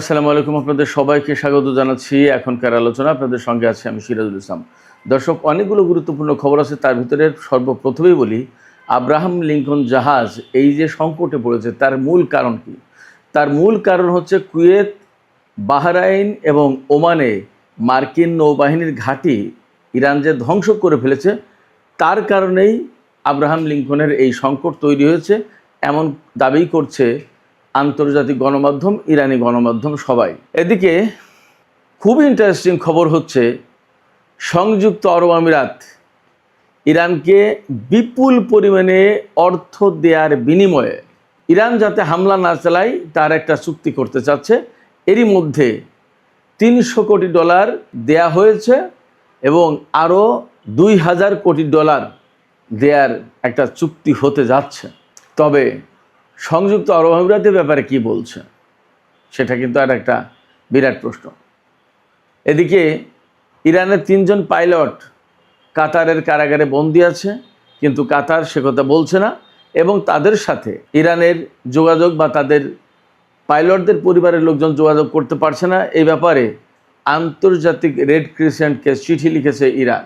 আসসালামু আলাইকুম। আপনাদের সবাইকে স্বাগত জানাচ্ছি এখনকার আলোচনা। আপনাদের সঙ্গে আছি আমি সিরাজুল ইসলাম। দর্শক, অনেকগুলো গুরুত্বপূর্ণ খবর আছে, তার ভিতরে সর্বপ্রথমেই বলি, আব্রাহাম লিঙ্কন জাহাজ এই যে সংকটে পড়েছে তার মূল কারণ কি? তার মূল কারণ হচ্ছে কুয়েত, বাহরাইন এবং ওমানে মার্কিন নৌবাহিনীর ঘাঁটি ইরান যে ধ্বংস করে ফেলেছে তার কারণেই আব্রাহাম লিঙ্কনের এই সংকট তৈরি হয়েছে, এমন দাবি করছে আন্তর্জাতিক গণমাধ্যম, ইরানি গণমাধ্যম, সবাই। এদিকে খুব ইন্টারেস্টিং খবর হচ্ছে, সংযুক্ত আরব আমিরাত ইরানকে বিপুল পরিমাণে অর্থ দেওয়ার বিনিময়ে ইরান যাতে হামলা না চালায় তার একটা চুক্তি করতে চাচ্ছে। এরই মধ্যে $300 কোটি দেয়া হয়েছে এবং আরও $2000 কোটি দেওয়ার একটা চুক্তি হতে যাচ্ছে। তবে সংযুক্ত আরব আমিরাতের ব্যাপারে কি বলছে সেটা কিন্তু আর একটা বিরাট প্রশ্ন। এদিকে ইরানের 3 জন পাইলট কাতারের কারাগারে বন্দী আছে, কিন্তু কাতার সে কথা বলছে না এবং তাদের সাথে ইরানের যোগাযোগ বা তাদের পাইলটদের পরিবারের লোকজন যোগাযোগ করতে পারছে না। এই ব্যাপারে আন্তর্জাতিক রেড ক্রিসেন্টকে চিঠি লিখেছে ইরান।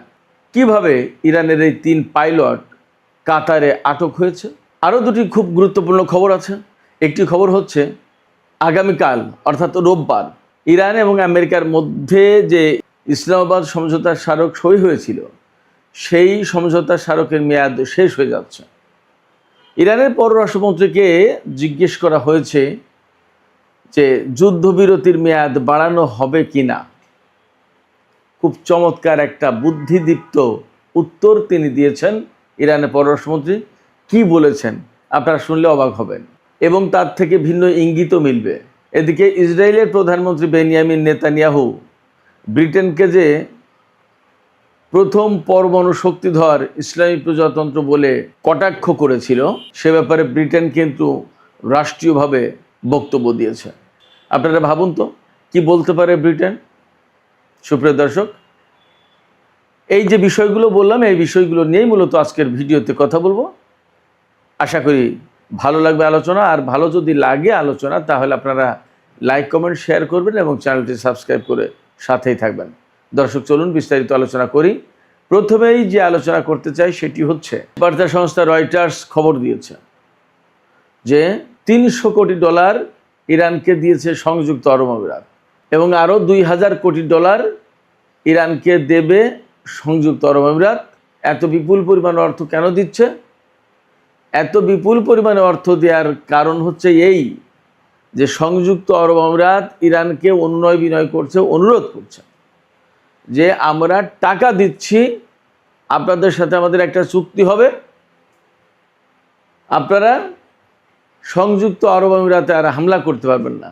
কিভাবে ইরানের এই 3 পাইলট কাতারে আটক হয়েছে? আরও দুটি খুব গুরুত্বপূর্ণ খবর আছে। একটি খবর হচ্ছে, আগামীকাল অর্থাৎ রোববার ইরান এবং আমেরিকার মধ্যে যে ইসলামাবাদ সমঝোতার স্মারক সই হয়েছিল সেই সমঝোতার স্মারকের মেয়াদ শেষ হয়ে যাচ্ছে। ইরানের পররাষ্ট্রমন্ত্রীকে জিজ্ঞেস করা হয়েছে যে যুদ্ধবিরতির মেয়াদ বাড়ানো হবে কি না। খুব চমৎকার একটা বুদ্ধিদীপ্ত উত্তর তিনি দিয়েছেন। ইরানের পররাষ্ট্রমন্ত্রী কি বলেছেন আপনারা শুনলে অবাক হবেন এবং তার থেকে ভিন্ন ইঙ্গিতও মিলবে। এদিকে ইসরায়েলের প্রধানমন্ত্রী বেনিয়ামিন নেতানিয়াহু ব্রিটেনকে যে প্রথম পরমাণু শক্তিধর ইসলামী প্রজাতন্ত্র বলে কটাক্ষ করেছিল সে ব্যাপারে ব্রিটেন কিন্তু রাষ্ট্রীয়ভাবে বক্তব্য দিয়েছে। আপনারা ভাবুন তো কি বলতে পারে ব্রিটেন। সুপ্রিয় দর্শক, এই যে বিষয়গুলো বললাম এই বিষয়গুলো নিয়েই মূলত আজকের ভিডিওতে কথা বলবো। আশা করি ভালো লাগবে আলোচনা, আর ভালো যদি লাগে আলোচনা তাহলে আপনারা লাইক, কমেন্ট, শেয়ার করবেন এবং চ্যানেলটি সাবস্ক্রাইব করে সাথেই থাকবেন। দর্শক, চলুন বিস্তারিত আলোচনা করি। প্রথমেই যে আলোচনা করতে চাই সেটি হচ্ছে, বার্তা সংস্থা রয়টার্স খবর দিয়েছে যে $300 কোটি ইরানকে দিয়েছে সংযুক্ত আরব আমিরাত এবং আরও $2000 কোটি ইরানকে দেবে সংযুক্ত আরব আমিরাত। এত বিপুল পরিমাণ অর্থ কেন দিচ্ছে? এত বিপুল পরিমাণে অর্থ দেওয়ার কারণ হচ্ছে এই যে সংযুক্ত আরব আমিরাত ইরানকে অনুনয় বিনয় করছে, অনুরোধ করছে যে আমরা টাকা দিচ্ছি, আপনাদের সাথে আমাদের একটা চুক্তি হবে, আপনারা সংযুক্ত আরব আমিরাতে আর হামলা করতে পারবেন না।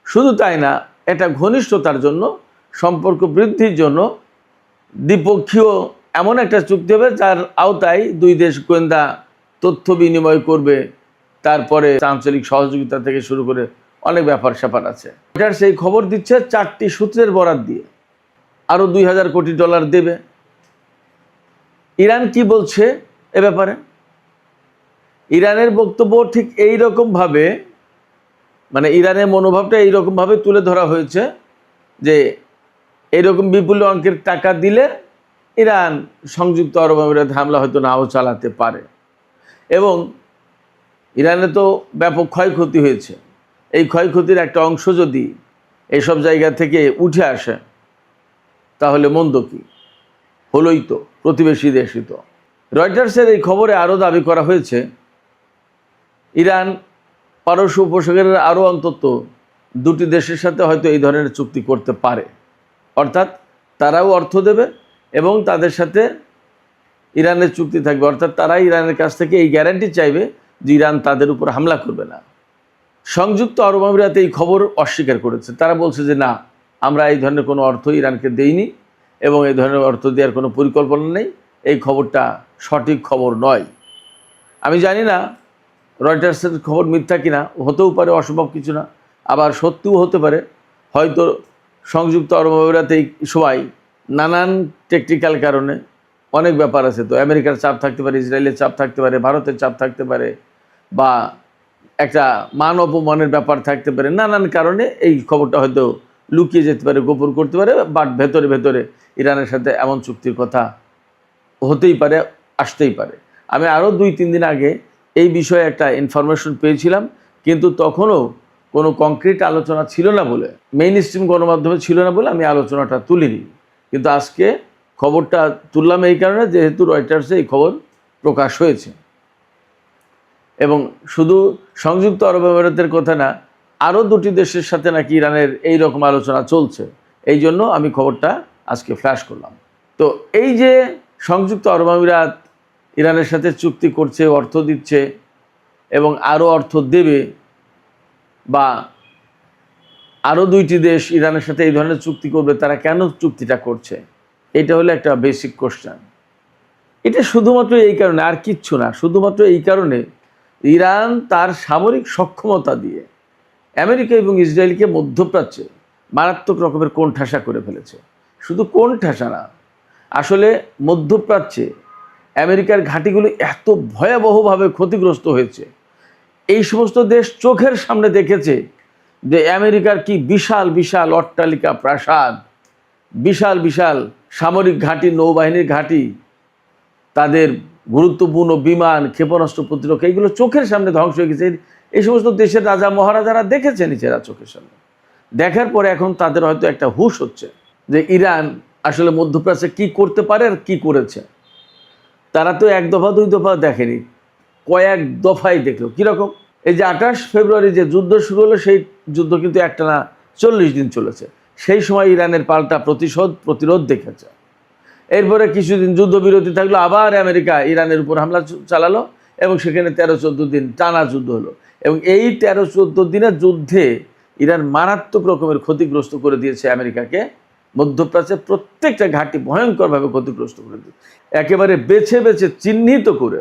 শুধু তাই না, এটা ঘনিষ্ঠতার জন্য, সম্পর্ক বৃদ্ধির জন্য দ্বিপক্ষীয় এমন একটা চুক্তি হবে যার আওতায় 2 দেশ গোয়েন্দা তথ্য বিনিময় করবে, তারপরে আঞ্চলিক সহযোগিতা থেকে শুরু করে অনেক ব্যাপার স্যাপার আছে। এটার সেই খবর দিচ্ছে 4টি সূত্রের বরাত দিয়ে আরও $2000 কোটি দেবে। ইরান কি বলছে এ ব্যাপারে? ইরানের বক্তব্য ঠিক এই রকমভাবে, মানে ইরানের মনোভাবটা এইরকমভাবে তুলে ধরা হয়েছে যে এইরকম বিপুল অঙ্কের টাকা দিলে ইরান সংযুক্ত আরব আমিরাত হামলা হয়তো নাও চালাতে পারে এবং ইরানে তো ব্যাপক ক্ষয়ক্ষতি হয়েছে। এই ক্ষয়ক্ষতির একটা অংশ যদি এইসব জায়গা থেকে উঠে আসে তাহলে মন্দ কি? হলোই তো, প্রতিবেশী দেশই তো। রয়টার্সের এই খবরে আরও দাবি করা হয়েছে, ইরান পারস্য উপসাগরের আরও অন্তত 2টি দেশের সাথে হয়তো এই ধরনের চুক্তি করতে পারে, অর্থাৎ তারাও অর্থ দেবে এবং তাদের সাথে ইরানের চুক্তি থাকবে, অর্থাৎ তারা ইরানের কাছ থেকে এই গ্যারান্টি চাইবে যে ইরান তাদের উপর হামলা করবে না। সংযুক্ত আরব আমিরাত এই খবর অস্বীকার করেছে। তারা বলছে যে না, আমরা এই ধরনের কোনো অর্থ ইরানকে দেইনি এবং এই ধরনের অর্থ দেওয়ার কোনো পরিকল্পনা নেই, এই খবরটা সঠিক খবর নয়। আমি জানি না রয়টার্সের খবর মিথ্যা কিনা, হতেও পারে, অসম্ভব কিছু না, আবার সত্যিও হতে পারে। হয়তো সংযুক্ত আরব আমিরাত এই সময় নানান টেকনিক্যাল কারণে অনেক ব্যাপার আছে, তো আমেরিকার চাপ থাকতে পারে, ইসরায়েলের চাপ থাকতে পারে, ভারতের চাপ থাকতে পারে, বা একটা মান অপমানের ব্যাপার থাকতে পারে, নানান কারণে এই খবরটা হয়তো লুকিয়ে যেতে পারে, গোপন করতে পারে, বাট ভেতরে ভেতরে ইরানের সাথে এমন চুক্তির কথা হতেই পারে, আসতেই পারে। আমি আরও 2-3 দিন আগে এই বিষয়ে একটা ইনফরমেশন পেয়েছিলাম, কিন্তু তখনও কোনো কংক্রিট আলোচনা ছিল না বলে, মেইন স্ট্রিম গণমাধ্যমে ছিল না বলে আমি আলোচনাটা তুলিনি। কিন্তু আজকে খবরটা তুললাম এই কারণে, যেহেতু রয়টার্সে এই খবর প্রকাশ হয়েছে। এবং শুধু সংযুক্ত আরব আমিরাতের কথা না, আরও 2টি দেশের সাথে নাকি ইরানের এই রকম আলোচনা চলছে। এই জন্য আমি খবরটা আজকে ফ্ল্যাশ করলাম। তো এই যে সংযুক্ত আরব আমিরাত ইরানের সাথে চুক্তি করছে, অর্থ দিচ্ছে এবং আরও অর্থ দেবে, বা আরও 2টি দেশ ইরানের সাথে এই ধরনের চুক্তি করবে, তারা কেন চুক্তিটা করছে? এটা হলো একটা বেসিক কোশ্চেন। এটা শুধুমাত্র এই কারণে, আর কিচ্ছু না, শুধুমাত্র এই কারণে ইরান তার সামরিক সক্ষমতা দিয়ে আমেরিকা এবং ইসরায়েলকে মধ্যপ্রাচ্যে মারাত্মক রকমের কোণঠাসা করে ফেলেছে। শুধু কোণঠাসা না, আসলে মধ্যপ্রাচ্যে আমেরিকার ঘাঁটিগুলো এত ভয়াবহভাবে ক্ষতিগ্রস্ত হয়েছে। এই সমস্ত দেশ চোখের সামনে দেখেছে যে আমেরিকার কি বিশাল বিশাল অট্টালিকা, প্রাসাদ, বিশাল বিশাল সামরিক ঘাঁটি, নৌবাহিনীর ঘাঁটি, তাদের গুরুত্বপূর্ণ বিমান, ক্ষেপণাস্ত্র প্রতিরক্ষা, এগুলো চোখের সামনে ধ্বংস হয়ে গেছে। এই সমস্ত দেশের রাজা মহারাজারা দেখেছে নিজেরা চোখের সামনে। দেখার পরে এখন তাদের হয়তো একটা হুঁশ হচ্ছে যে ইরান আসলে মধ্যপ্রাচ্যে কি করতে পারে আর কি করেছে। তারা তো 1 দফা 2 দফা দেখেনি, কয়েক দফাই দেখলো। কীরকম? এই যে 28 ফেব্রুয়ারি যে যুদ্ধ শুরু হলো, সেই যুদ্ধ কিন্তু একটানা 40 দিন চলেছে। সেই সময় ইরানের পাল্টা প্রতিরোধ দেখেছে। এরপরে কিছুদিন যুদ্ধবিরতি থাকলো, আবার আমেরিকা ইরানের উপর হামলা চালালো এবং সেখানে 13-14 দিন টানা যুদ্ধ হলো। এবং এই 13-14 দিনের যুদ্ধে ইরান মারাত্মক রকমের ক্ষতিগ্রস্ত করে দিয়েছে আমেরিকাকে। মধ্যপ্রাচ্যের প্রত্যেকটা ঘাঁটি ভয়ঙ্করভাবে ক্ষতিগ্রস্ত করে দিয়েছে। একেবারে বেছে বেছে চিহ্নিত করে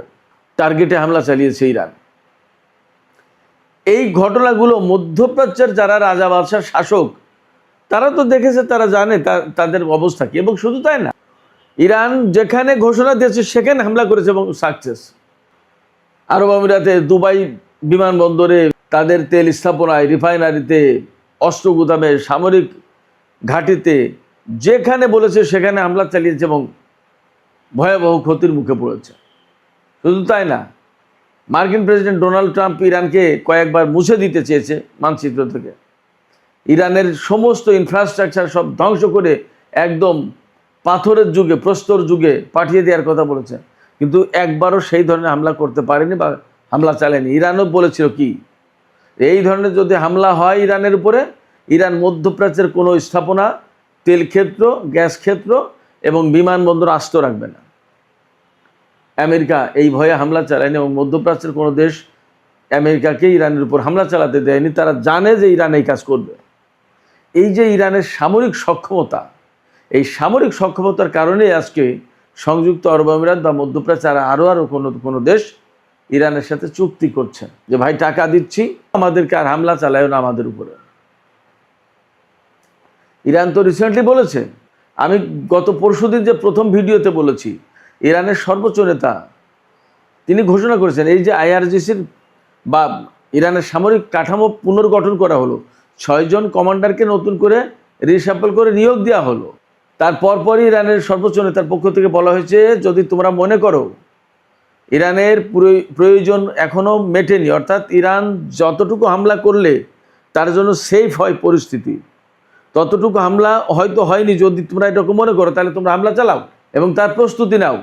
টার্গেটে হামলা চালিয়েছে ইরান। এই ঘটনাগুলো মধ্যপ্রাচ্যের যারা রাজা বাদশাহ শাসক, তারা তো দেখেছে, তারা জানে তাদের অবস্থা কি। এবং শুধু তাই না, ইরান যেখানে ঘোষণা দিয়েছে সেখানে হামলা করেছে এবং সাকসেস। আরব আমিরাতে দুবাই বিমানবন্দরে, তাদের তেল স্থাপনায়, রিফাইনারিতে, অস্ত্র গুদামে, সামরিক ঘাঁটিতে, যেখানে বলেছে সেখানে হামলা চালিয়েছে এবং ভয়াবহ ক্ষতির মুখে পড়েছে। শুধু তাই না, মার্কিন প্রেসিডেন্ট ডোনাল্ড ট্রাম্প ইরানকে কয়েকবার মুছে দিতে চেয়েছে মানচিত্র থেকে। ইরানের সমস্ত ইনফ্রাস্ট্রাকচার সব ধ্বংস করে একদম পাথরের যুগে, প্রস্তর যুগে পাঠিয়ে দেওয়ার কথা বলেছে, কিন্তু একবারও সেই ধরনের হামলা করতে পারেনি বা হামলা চালায়নি। ইরানও বলেছিল কি, এই ধরনের যদি হামলা হয় ইরানের উপরে, ইরান মধ্যপ্রাচ্যের কোনো স্থাপনা, তেল ক্ষেত্র, গ্যাস ক্ষেত্র এবং বিমানবন্দর আস্ত রাখবে না। আমেরিকা এই ভয়ে হামলা চালায়নি এবং মধ্যপ্রাচ্যের কোনো দেশ আমেরিকাকে ইরানের উপর হামলা চালাতে দেয়নি। তারা জানে যে ইরান এই কাজ করবে। এই যে ইরানের সামরিক সক্ষমতা, এই সামরিক সক্ষমতার কারণে আজকে সংযুক্ত আরব আমিরাত বা মধ্যপ্রাচ্যের আরও কোনো দেশ ইরানের সাথে চুক্তি করছে যে ভাই টাকা দিচ্ছি, আমাদেরকে আর হামলা চালায়ও না আমাদের উপরে। ইরান তো রিসেন্টলি বলেছে, আমি গত পরশুদিন যে প্রথম ভিডিওতে বলেছি, ইরানের সর্বোচ্চ নেতা তিনি ঘোষণা করেছেন এই যে IRGCর বা ইরানের সামরিক কাঠামো পুনর্গঠন করা হলো, 6 জন কমান্ডারকে নতুন করে রিশাফল করে নিয়োগ দেওয়া হলো। তারপরই ইরানের সর্বোচ্চ নেতার পক্ষ থেকে বলা হয়েছে, যদি তোমরা মনে করো ইরানের প্রয়োজন এখনও মেটেনি, অর্থাৎ ইরান যতটুকু হামলা করলে তার জন্য সেফ হয় পরিস্থিতি, ততটুকু হামলা হয়তো হয়নি, যদি তোমরা এরকম মনে করো তাহলে তোমরা হামলা চালাও এবং তার প্রস্তুতি নাও,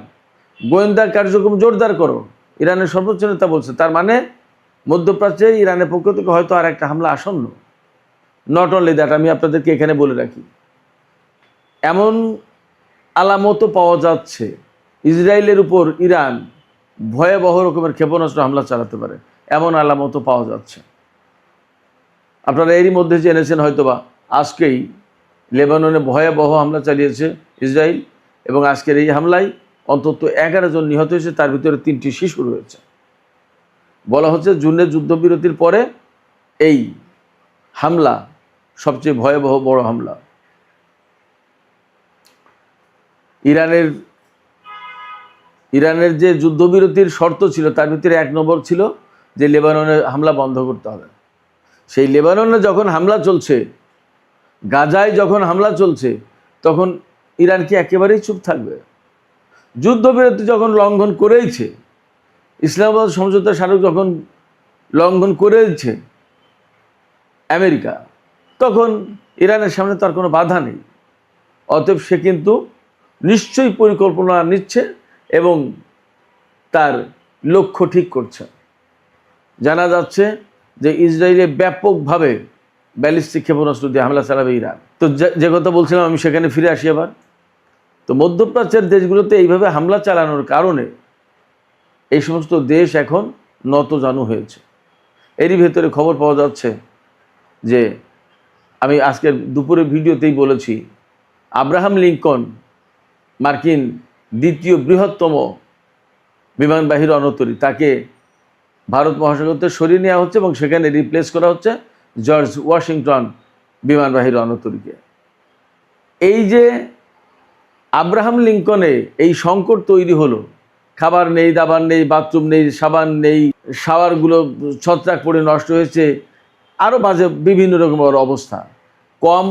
গোয়েন্দা কার্যক্রম জোরদার করো, ইরানের সর্বোচ্চ নেতা বলছে। তার মানে মধ্যপ্রাচ্যে ইরানের পক্ষ থেকে হয়তো আর একটা হামলা আসন্ন। নট অনলি দ্যাট, আমি আপনাদেরকে এখানে বলে রাখি, এমন আলামতও পাওয়া যাচ্ছে ইসরায়েলের উপর ইরান ভয়াবহ রকমের ক্ষেপণাস্ত্র হামলা চালাতে পারে, এমন আলামতও পাওয়া যাচ্ছে। আপনারা এরই মধ্যে জেনেছেন হয়তোবা, আজকেই লেবাননে ভয়াবহ হামলা চালিয়েছে ইসরায়েল এবং আজকের এই হামলায় অন্তত 11 জন নিহত হয়েছে, তার ভিতরে 3টি শিশু রয়েছে। বলা হচ্ছে জুনের যুদ্ধবিরতির পরে এই হামলা সবচেয়ে ভয়াবহ বড় হামলা। ইরানের যে যুদ্ধবিরতির শর্ত ছিল তার ভিতরে 1 নম্বর ছিল যে লেবাননে হামলা বন্ধ করতে হবে। সেই লেবাননে যখন হামলা চলছে, গাজায় যখন হামলা চলছে, তখন ইরান কি একেবারেই চুপ থাকবে? যুদ্ধবিরতি যখন লঙ্ঘন করেইছে, ইসলামাবাদ সমঝোতা স্মারক যখন লঙ্ঘন করেছে আমেরিকা, তখন ইরানের সামনে তার কোনো বাধা নেই। অতএব সে কিন্তু নিশ্চয়ই পরিকল্পনা নিচ্ছে এবং তার লক্ষ্য ঠিক করছে। জানা যাচ্ছে যে ইসরায়েলে ব্যাপকভাবে ব্যালিস্টিক ক্ষেপণাস্ত্র দিয়ে হামলা চালাবে ইরান। তো যে কথা বলছিলাম আমি, সেখানে ফিরে আসি আবার। তো মধ্যপ্রাচ্যের দেশগুলোতে এইভাবে হামলা চালানোর কারণে এই সমস্ত দেশ এখন নতজানু হয়েছে। এরই ভেতরে খবর পাওয়া যাচ্ছে যে, আমি আজকের দুপুরের ভিডিওতেই বলেছি, আব্রাহাম লিঙ্কন মার্কিন দ্বিতীয় বৃহত্তম বিমানবাহী রণতরী, তাকে ভারত মহাসাগরতে সরিয়ে নেওয়া হচ্ছে এবং সেখানে রিপ্লেস করা হচ্ছে জর্জ ওয়াশিংটন বিমানবাহী রণতরীকে। এই যে আব্রাহাম লিঙ্কনে এই সংকট তৈরি হলো, খাবার নেই, দাবার নেই, বাথরুম নেই, সাবান নেই, শাওয়ারগুলো ছত্রাক পড়ে নষ্ট হয়েছে, আরও বাজে বিভিন্ন রকমের অবস্থা। কম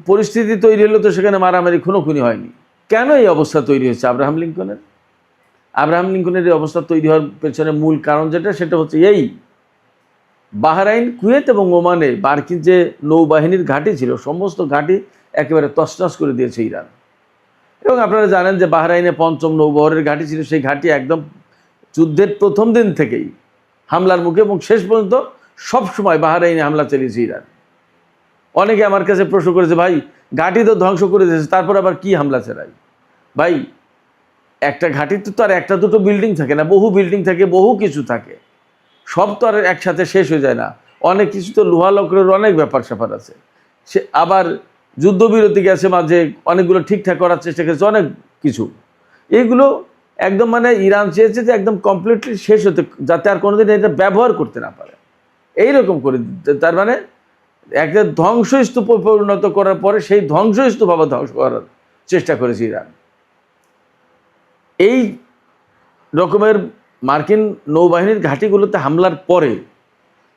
পরিস্থিতি তৈরি হলো তো সেখানে মারামারি খুনোখুনি হয়নি। কেন এই অবস্থা তৈরি হয়েছে আব্রাহাম লিঙ্কনের? আব্রাহাম লিঙ্কনের এই অবস্থা তৈরি হওয়ার পেছনে মূল কারণ সেটা হচ্ছে এই, বাহরাইন, কুয়েত এবং ওমানে মার্কিন যে নৌবাহিনীর ঘাঁটি ছিল, সমস্ত ঘাঁটি একেবারে তছনছ করে দিয়েছে ইরান। এবং আপনারা জানেন যে বাহরাইনে ৫ম নৌবহরের ঘাঁটি ছিল, সেই ঘাঁটি একদম যুদ্ধের প্রথম দিন থেকেই হামলার মুখে এবং শেষ পর্যন্ত সবসময় বাহরাইনে হামলা চালিয়েছে ইরান। অনেকে আমার কাছে প্রশ্ন করেছে, ভাই ঘাঁটি তো ধ্বংস করে দিয়েছে, তারপর আবার কি হামলা চালাই? ভাই, একটা ঘাঁটিতে তো আর একটা দুটো বিল্ডিং থাকে না, বহু বিল্ডিং থাকে, বহু কিছু থাকে, সব তো আর একসাথে শেষ হয়ে যায় না। অনেক কিছু তো লোহা লকড়ের অনেক ব্যাপার স্যাপার আছে। সে আবার যুদ্ধবিরতি গেছে মাঝে, অনেকগুলো ঠিকঠাক করার চেষ্টা করেছে, অনেক কিছু। এইগুলো একদম মানে ইরান চেয়েছে যে একদম কমপ্লিটলি শেষ হতে, যাতে আর কোনোদিন এটা ব্যবহার করতে না পারে, এইরকম করে দিতে। তার মানে একটা ধ্বংসস্তূপে পরিণত করার পরে সেই ধ্বংসস্তূপ আবার ধ্বংস করার চেষ্টা করেছে ইরান। এই রকমের মার্কিন নৌবাহিনীর ঘাঁটিগুলোতে হামলার পরে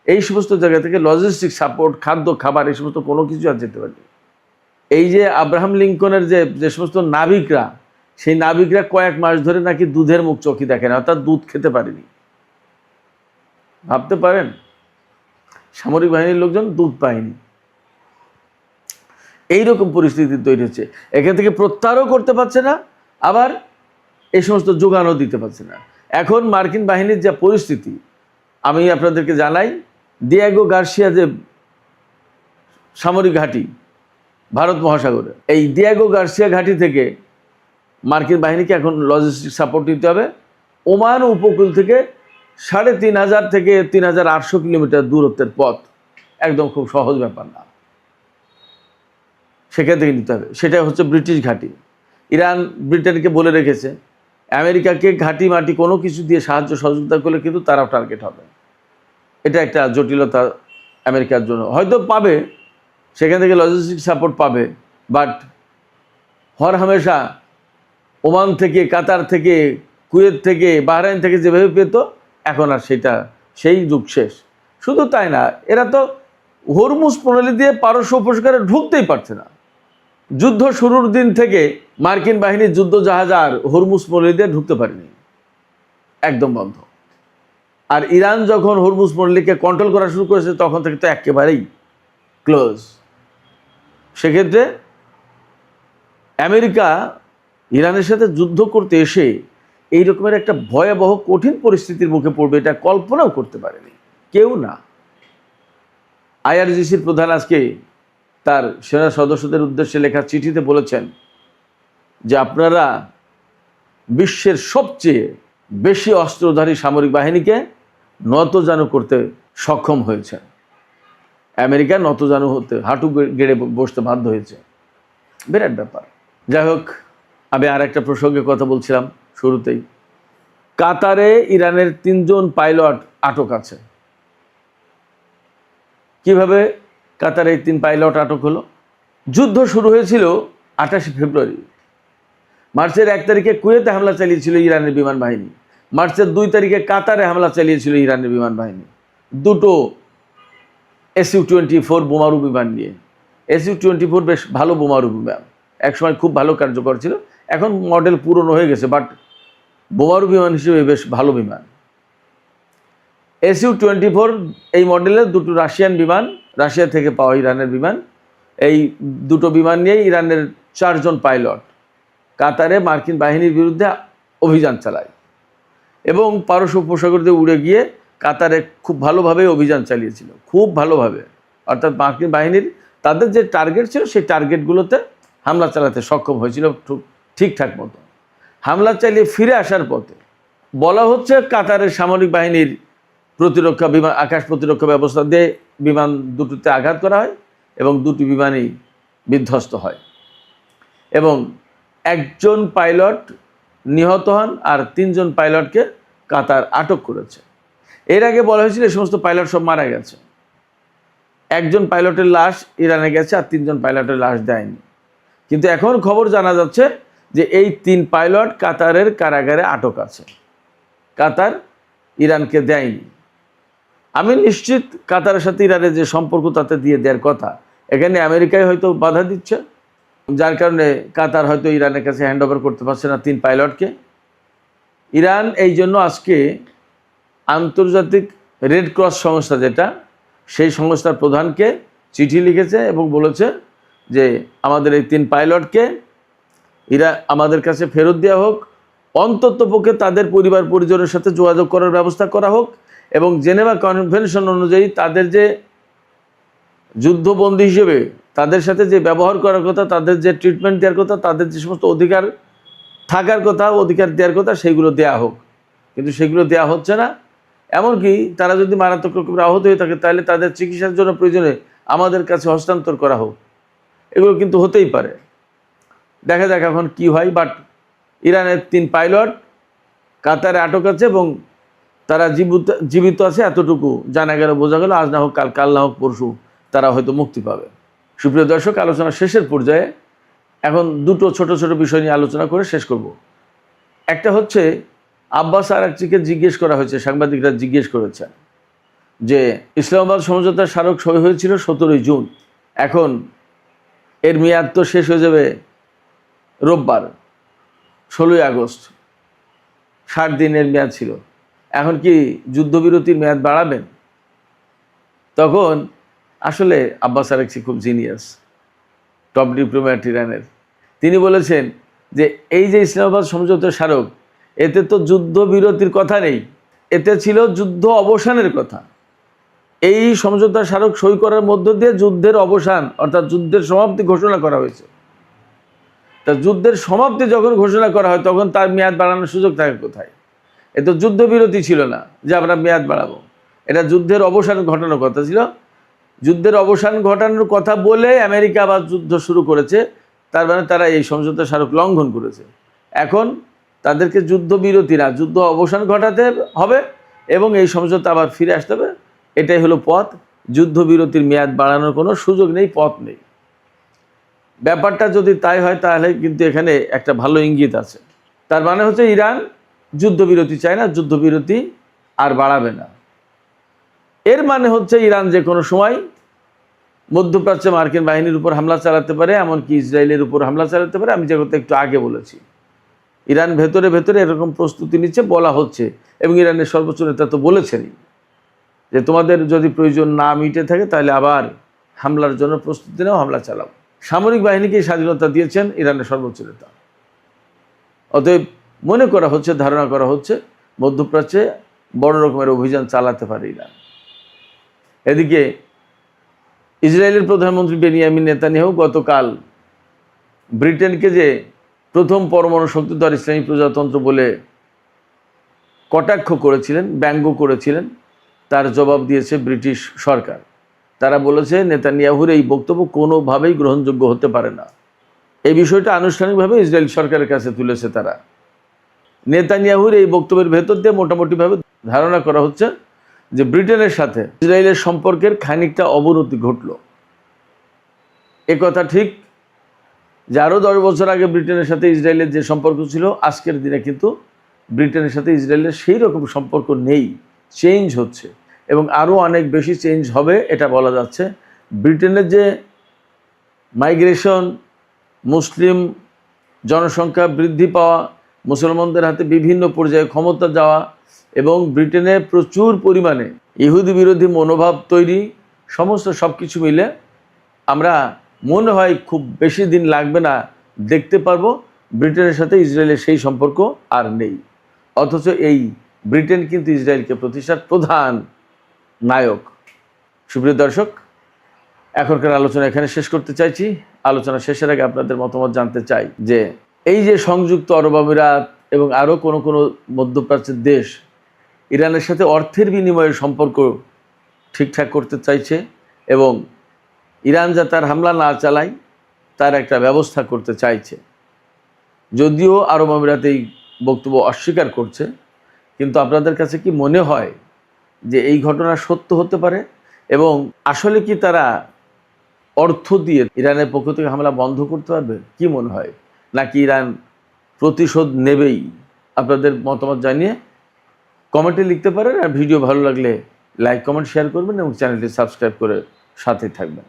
এই সমস্ত জায়গা থেকে লজিস্টিক সাপোর্ট, খাদ্য, খাবার, এই সমস্ত কোনো কিছু আর যেতে পারেনি। এই যে আব্রাহাম লিঙ্কনের যে সমস্ত নাবিকরা, সেই নাবিকরা কয়েক মাস ধরে নাকি দুধের মুখ চোখে দেখে না, অর্থাৎ দুধ খেতে পারেনি। ভাবতে পারেন, সামরিক বাহিনীর লোকজন দুধ পায়নি। এইরকম পরিস্থিতি তৈরি হচ্ছে। এখান থেকে প্রত্যাহারও করতে পারছে না, আবার এই সমস্ত যোগানও দিতে পারছে না। এখন মার্কিন বাহিনীর যা পরিস্থিতি, আমি আপনাদেরকে জানাই, দিয়েগো গার্সিয়া যে সামরিক ঘাঁটি ভারত মহাসাগরে, এই দিয়েগো গার্সিয়া ঘাঁটি থেকে মার্কিন বাহিনীকে এখন লজিস্টিক সাপোর্ট দিতে হবে। ওমান উপকূল থেকে ৩,৫০০ থেকে ৩,৮০০ কিলোমিটার দূরত্বের পথ, একদম খুব সহজ ব্যাপার না, সেখান থেকে নিতে হবে। সেটা হচ্ছে ব্রিটিশ ঘাঁটি। ইরান ব্রিটেনকে বলে রেখেছে, আমেরিকাকে ঘাঁটি মাটি কোনো কিছু দিয়ে সাহায্য সহযোগিতা করলে কিন্তু তারাও টার্গেট হবে। এটা একটা জটিলতা আমেরিকার জন্য। হয়তো পাবে, সেখান থেকে লজিস্টিক সাপোর্ট পাবে, বাট হর হামেশা ওমান থেকে, কাতার থেকে, কুয়েত থেকে, বাহরাইন থেকে যেভাবে পেত, এখন আর সেই যুগ শেষ। শুধু তাই না, এরা তো হরমুজ প্রণালী দিয়ে পারস্য উপসাগরে ঢুকতেই পারছে না। যুদ্ধ শুরুর দিন থেকে মার্কিন বাহিনীর যুদ্ধ জাহাজ আর হরমুজ প্রণালী দিয়ে ঢুকতে পারেনি, একদম বন্ধ। আর ইরান যখন হরমুজ প্রণালীকে কন্ট্রোল করা শুরু করেছে, তখন থেকে তো একেবারেই ক্লোজ। সেক্ষেত্রে আমেরিকা ইরানের সাথে যুদ্ধ করতে এসে এই রকমের একটা ভয়াবহ কঠিন পরিস্থিতির মুখে পড়বে, এটা কল্পনাও করতে পারেনি কেউ না। আইআরজিসির প্রধান আজকে তার সেনা সদস্যদের উদ্দেশ্যে লেখা চিঠিতে বলেছেন যে আপনারা বিশ্বের সবচেয়ে বেশি অস্ত্রধারী সামরিক বাহিনীকে নতজানু করতে সক্ষম হয়েছে। আমেরিকা নতজানু হতে, হাঁটু গেড়ে বসতে বাধ্য হয়েছে। বিরাট ব্যাপার। যাই হোক, আমি আর একটা প্রসঙ্গে কথা বলছিলাম শুরুতেই। কাতারে ইরানের ৩ জন পাইলট আটক আছে। কিভাবে কাতারে ৩ পাইলট আটক হলো? যুদ্ধ শুরু হয়েছিল ২৮ ফেব্রুয়ারি। মার্চের ১ তারিখে কুয়েতে হামলা চালিয়েছিল ইরানের বিমান বাহিনী। মার্চের ২ তারিখে কাতারে হামলা চালিয়েছিল ইরানের বিমান বাহিনী। দুটো SU-24 বোমারু বিমান নিয়ে। SU-24 বেশ ভালো বোমারু বিমান, একসময় খুব ভালো কার্যকর ছিল, এখন মডেল পুরনো হয়ে গেছে, বাট বোমারু বিমান হিসেবে বেশ ভালো বিমান। SU-24 এই মডেলের দুটো রাশিয়ান বিমান, রাশিয়া থেকে পাওয়া ইরানের বিমান, এই দুটো বিমান নিয়েই ইরানের 4 জন পাইলট কাতারে মার্কিন বাহিনীর বিরুদ্ধে অভিযান চালায় এবং পারস্য উপসাগর দিয়ে উড়ে গিয়ে কাতারে খুব ভালোভাবে অভিযান চালিয়েছিল, খুব ভালোভাবে। অর্থাৎ মার্কিন বাহিনীর তাদের যে টার্গেট ছিল সেই টার্গেটগুলোতে হামলা চালাতে সক্ষম হয়েছিল ঠিকঠাক মতো। হামলা চালিয়ে ফিরে আসার পথে বলা হচ্ছে কাতারের সামরিক বাহিনীর প্রতিরক্ষা বিমান, আকাশ প্রতিরক্ষা ব্যবস্থা দিয়ে বিমান দুটোতে আঘাত করা হয় এবং দুটি বিমানই বিধ্বস্ত হয় এবং 1 জন পাইলট নিহত হন আর 3 জন পাইলটকে কাতার আটক করেছে। এর আগে বলা হয়েছিল এই সমস্ত পাইলট সব মারা গেছে, 1 জন পাইলটের লাশ ইরানে গেছে আর 3 জন পাইলটের লাশ দেয়নি। কিন্তু এখন খবর জানা যাচ্ছে যে এই 3 পাইলট কাতারের কারাগারে আটক আছে, কাতার ইরানকে দেয়নি। আমি নিশ্চিত কাতারের সাথে ইরানের যে সম্পর্ক তাতে দিয়ে দেওয়ার কথা, এখানে আমেরিকায় হয়তো বাধা দিচ্ছে, যার কারণে কাতার হয়তো ইরানের কাছে হ্যান্ড ওভার করতে পারছে না 3 পাইলটকে। ইরান এই জন্য আজকে আন্তর্জাতিক রেড ক্রস সংস্থা, যেটা সেই সংস্থার প্রধানকে চিঠি লিখেছে এবং বলেছে যে আমাদের এই 3 পাইলটকে আমাদের কাছে ফেরত দেওয়া হোক, অন্ততপক্ষে তাদের পরিবার পরিজনের সাথে যোগাযোগ করার ব্যবস্থা করা হোক এবং জেনেভা কনভেনশন অনুযায়ী তাদের যে যুদ্ধবন্দী হিসেবে তাদের সাথে যে ব্যবহার করার কথা, তাদের যে ট্রিটমেন্ট দেওয়ার কথা, তাদের যে সমস্ত অধিকার থাকার কথা, অধিকার দেওয়ার কথা, সেগুলো দেয়া হোক। কিন্তু সেগুলো দেওয়া হচ্ছে না। এমনকি তারা যদি মারাত্মক রকমের আহত হয়ে থাকে তাহলে তাদের চিকিৎসার জন্য প্রয়োজনে আমাদের কাছে হস্তান্তর করা হোক। এগুলো কিন্তু হতেই পারে, দেখা যাক এখন কি হয়। বাট ইরানের 3 পাইলট কাতারে আটক আছে এবং তারা জীবিত আছে, এতটুকু জানা গেল, বোঝা গেল। আজ না হোক কাল, কাল না হোক পরশু তারা হয়তো মুক্তি পাবে। সুপ্রিয় দর্শক, আলোচনা শেষের পর্যায়ে, এখন দুটো ছোট ছোট বিষয় নিয়ে আলোচনা করে শেষ করব। একটা হচ্ছে আব্বাস আরাকচিকে জিজ্ঞেস করা হয়েছে, সাংবাদিকরা জিজ্ঞেস করেছেন যে ইসলামাবাদ সমঝোতার স্মারক সই হয়েছিল 17 জুন, এখন এর মেয়াদ তো শেষ হয়ে যাবে রোববার 16 আগস্ট, 60 দিনের মেয়াদ ছিল, এখন কি যুদ্ধবিরতির মেয়াদ বাড়াবেন? তখন আসলে আব্বাস আরাকচি খুব জিনিয়াস, টপ ডিপ্লোম্যাট ইরানের, তিনি বলেছেন যে এই যে ইসলামাবাদ সমঝোতার স্মারক, এতে তো যুদ্ধবিরতির কথা নেই, এতে ছিল যুদ্ধ অবসানের কথা। এই সমঝোতার স্মারক সই করার মধ্য দিয়ে যুদ্ধের অবসান অর্থাৎ যুদ্ধের সমাপ্তি ঘোষণা করা হয়েছে। তা যুদ্ধের সমাপ্তি যখন ঘোষণা করা হয় তখন তার মেয়াদ বাড়ানোর সুযোগ থাকে কোথায়? এ তো যুদ্ধবিরতি ছিল না যে আমরা মেয়াদ বাড়াবো, এটা যুদ্ধের অবসান ঘটানোর কথা ছিল। যুদ্ধের অবসান ঘটানোর কথা বলে আমেরিকা আবার যুদ্ধ শুরু করেছে, তার মানে তারা এই সমঝোতার স্মারক লঙ্ঘন করেছে। এখন তাদেরকে যুদ্ধবিরতি না, যুদ্ধ অবসান ঘটাতে হবে এবং এই সমঝোতা আবার ফিরে আসতে হবে। এটাই হলো পথ, যুদ্ধবিরতির মেয়াদ বাড়ানোর কোনো সুযোগ নেই, পথ নেই। ব্যাপারটা যদি তাই হয় তাহলে কিন্তু এখানে একটা ভালো ইঙ্গিত আছে। তার মানে হচ্ছে ইরান যুদ্ধবিরতি চায় না, যুদ্ধবিরতি আর বাড়াবে না। এর মানে হচ্ছে ইরান যে কোনো সময় মধ্যপ্রাচ্যে মার্কিন বাহিনীর উপর হামলা চালাতে পারে, এমনকি ইসরায়েলের উপর হামলা চালাতে পারে। আমি যে কথা একটু আগে বলেছি, ইরান ভেতরে ভেতরে এরকম প্রস্তুতি নিচ্ছে বলা হচ্ছে এবং ইরানের সর্বোচ্চ নেতা তো বলেছেনই যে তোমাদের যদি প্রয়োজন না মিটে থাকে তাহলে আবার হামলার জন্য প্রস্তুতি নাও, হামলা চালাও। সামরিক বাহিনীকে স্বাধীনতা দিয়েছেন ইরানের সর্বোচ্চ নেতা। অতএব মনে করা হচ্ছে, ধারণা করা হচ্ছে মধ্যপ্রাচ্যে বড় রকমের অভিযান চালাতে পারে ইরান। এদিকে ইসরায়েলের প্রধানমন্ত্রী বেনিয়ামিন নেতানিয়াহু গতকাল ব্রিটেনকে যে প্রথম পরমাণু শক্তিধর ইসলামী প্রজাতন্ত্র বলে কটাক্ষ করেছিলেন, ব্যঙ্গ করেছিলেন, তার জবাব দিয়েছে ব্রিটিশ সরকার। তারা বলেছে নেতানিয়াহুর এই বক্তব্য কোনোভাবেই গ্রহণযোগ্য হতে পারে না। এই বিষয়টা আনুষ্ঠানিকভাবে ইসরায়েল সরকারের কাছে তুলেছে তারা। নেতানিয়াহুর এই বক্তব্যের ভেতর দিয়ে মোটামুটিভাবে ধারণা করা হচ্ছে যে ব্রিটেনের সাথে ইসরায়েলের সম্পর্কের খানিকটা অবনতি ঘটল। কথা ঠিক যে আরও 10 বছর আগে ব্রিটেনের সাথে ইসরায়েলের যে সম্পর্ক ছিল, আজকের দিনে কিন্তু ব্রিটেনের সাথে ইসরায়েলের সেই রকম সম্পর্ক নেই, চেঞ্জ হচ্ছে। এবং আরও অনেক বেশি চেঞ্জ হবে এটা বলা যাচ্ছে। ব্রিটেনের যে মাইগ্রেশন, মুসলিম জনসংখ্যা বৃদ্ধি পাওয়া, মুসলমানদের হাতে বিভিন্ন পর্যায়ে ক্ষমতা যাওয়া এবং ব্রিটেনে প্রচুর পরিমাণে ইহুদি বিরোধী মনোভাব তৈরি, সমস্ত সব কিছু মিলে আমরা মনে হয় খুব বেশি দিন লাগবে না দেখতে পারবো ব্রিটেনের সাথে ইসরায়েলের সেই সম্পর্ক আর নেই। অথচ এই ব্রিটেন কিন্তু ইসরায়েলকে প্রতিষ্ঠার প্রধান নায়ক। সুপ্রিয় দর্শক, এখনকার আলোচনা এখানে শেষ করতে চাইছি। আলোচনা শেষের আগে আপনাদের মতামত জানতে চাই যে এই যে সংযুক্ত আরব আমিরাত এবং আরও কোনো কোনো মধ্যপ্রাচ্যের দেশ ইরানের সাথে অর্থের বিনিময়ে সম্পর্ক ঠিকঠাক করতে চাইছে এবং ইরান যা তার হামলা না চালায় তার একটা ব্যবস্থা করতে চাইছে। যদিও আরব আমিরাত এই বক্তব্য অস্বীকার করছে, কিন্তু আপনাদের কাছে কি মনে হয় যে এই ঘটনা সত্য হতে পারে এবং আসলে কি তারা অর্থ দিয়ে ইরানের পক্ষ থেকে হামলা বন্ধ করতে পারবে? কি মনে হয়, নাকি ইরান প্রতিশোধ নেবেই? আপনাদের মতামত জানিয়ে কমেন্টে লিখতে পারেন। আর ভিডিও ভালো লাগলে লাইক, কমেন্ট, শেয়ার করবেন এবং চ্যানেলটি সাবস্ক্রাইব করে সাথে থাকবেন।